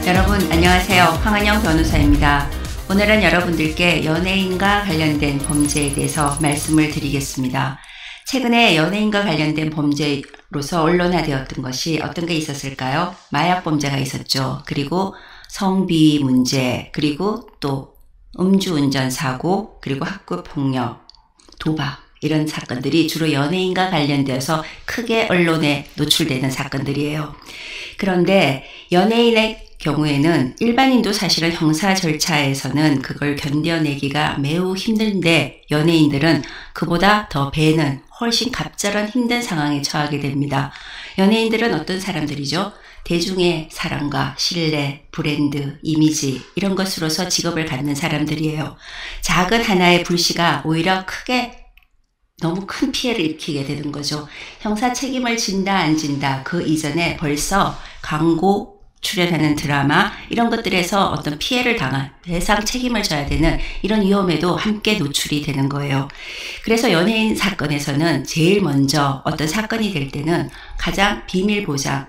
여러분 안녕하세요. 황은영 변호사입니다. 오늘은 여러분들께 연예인과 관련된 범죄에 대해서 말씀을 드리겠습니다. 최근에 연예인과 관련된 범죄로서 언론화되었던 것이 어떤 게 있었을까요? 마약 범죄가 있었죠. 그리고 성비 문제, 그리고 또 음주운전 사고, 그리고 학교폭력, 도박 이런 사건들이 주로 연예인과 관련되어서 크게 언론에 노출되는 사건들이에요. 그런데 연예인의 경우에는 일반인도 사실은 형사 절차에서는 그걸 견뎌내기가 매우 힘든데 연예인들은 그보다 더 배는 훨씬 갑절한 힘든 상황에 처하게 됩니다. 연예인들은 어떤 사람들이죠? 대중의 사랑과 신뢰, 브랜드, 이미지 이런 것으로서 직업을 갖는 사람들이에요. 작은 하나의 불씨가 오히려 크게 너무 큰 피해를 일으키게 되는 거죠. 형사 책임을 진다 안 진다 그 이전에 벌써 광고 출연하는 드라마 이런 것들에서 어떤 피해를 당한 배상 책임을 져야 되는 이런 위험에도 함께 노출이 되는 거예요. 그래서 연예인 사건에서는 제일 먼저 어떤 사건이 될 때는 가장 비밀 보장,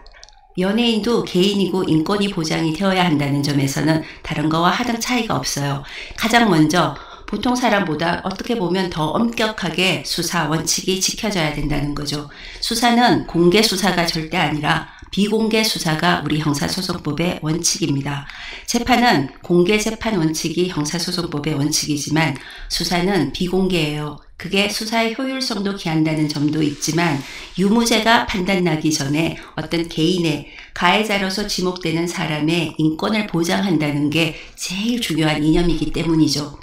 연예인도 개인이고 인권이 보장이 되어야 한다는 점에서는 다른 거와 하등 차이가 없어요. 가장 먼저 보통 사람보다 어떻게 보면 더 엄격하게 수사 원칙이 지켜져야 된다는 거죠. 수사는 공개 수사가 절대 아니라 비공개 수사가 우리 형사소송법의 원칙입니다. 재판은 공개 재판 원칙이 형사소송법의 원칙이지만 수사는 비공개예요. 그게 수사의 효율성도 기한다는 점도 있지만 유무죄가 판단나기 전에 어떤 개인의 가해자로서 지목되는 사람의 인권을 보장한다는 게 제일 중요한 이념이기 때문이죠.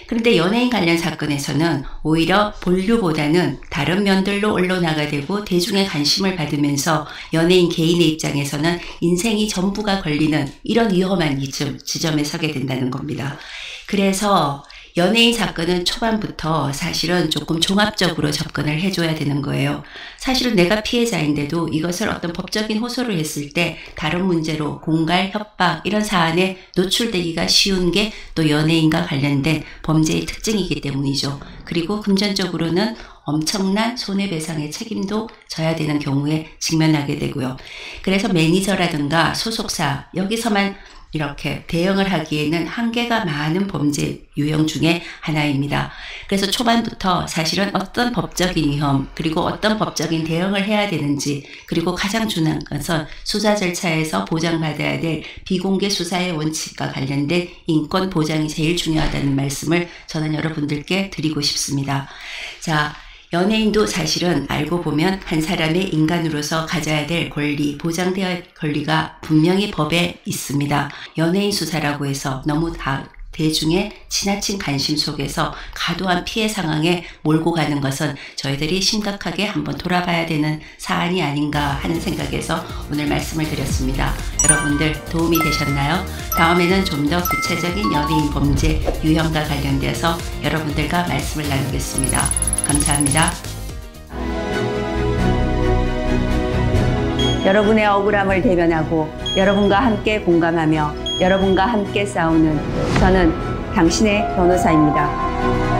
그런데 연예인 관련 사건에서는 오히려 본류보다는 다른 면들로 언론화가 되고 대중의 관심을 받으면서 연예인 개인의 입장에서는 인생이 전부가 걸리는 이런 위험한 지점에 서게 된다는 겁니다. 그래서 연예인 사건은 초반부터 사실은 조금 종합적으로 접근을 해줘야 되는 거예요. 사실은 내가 피해자인데도 이것을 어떤 법적인 호소를 했을 때 다른 문제로 공갈, 협박 이런 사안에 노출되기가 쉬운 게 또 연예인과 관련된 범죄의 특징이기 때문이죠. 그리고 금전적으로는 엄청난 손해배상의 책임도 져야 되는 경우에 직면하게 되고요. 그래서 매니저라든가 소속사 여기서만 이렇게 대응을 하기에는 한계가 많은 범죄 유형 중에 하나입니다. 그래서 초반부터 사실은 어떤 법적인 위험 그리고 어떤 법적인 대응을 해야 되는지 그리고 가장 중요한 것은 수사 절차에서 보장받아야 될 비공개 수사의 원칙과 관련된 인권 보장이 제일 중요하다는 말씀을 저는 여러분들께 드리고 싶습니다. 자, 연예인도 사실은 알고 보면 한 사람의 인간으로서 가져야 될 권리, 보장되어야 할 권리가 분명히 법에 있습니다. 연예인 수사라고 해서 너무 대중의 지나친 관심 속에서 과도한 피해 상황에 몰고 가는 것은 저희들이 심각하게 한번 돌아봐야 되는 사안이 아닌가 하는 생각에서 오늘 말씀을 드렸습니다. 여러분들 도움이 되셨나요? 다음에는 좀 더 구체적인 연예인 범죄 유형과 관련돼서 여러분들과 말씀을 나누겠습니다. 감사합니다. 여러분의 억울함을 대변하고 여러분과 함께 공감하며 여러분과 함께 싸우는 저는 당신의 변호사입니다.